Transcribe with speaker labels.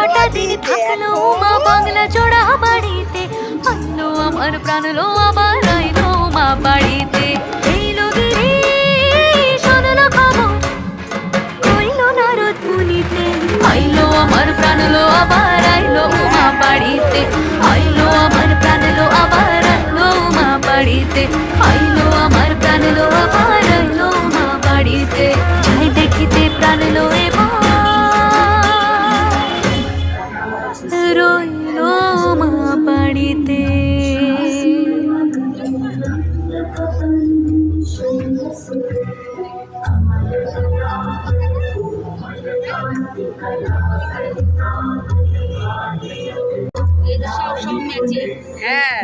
Speaker 1: কটা দিন থাকলো মা বাংলা জোড়া বাড়িতে, আইলো আমার প্রাণলো আবার আইলো মা বাড়িতে। এইলো গিরি শুনলো খবর, কইলো নারদ মুনিতে, আইলো আমার প্রাণলো আবার আইলো মা বাড়িতে, আইলো আমার প্রাণলো আবার আইলো মা বাড়িতে, আইলো আমার প্রাণলো আবার আইলো মা বাড়িতে। যাই দেখিতে প্রাণলো এবার রইলো মা বাড়িতে।
Speaker 2: হ্যাঁ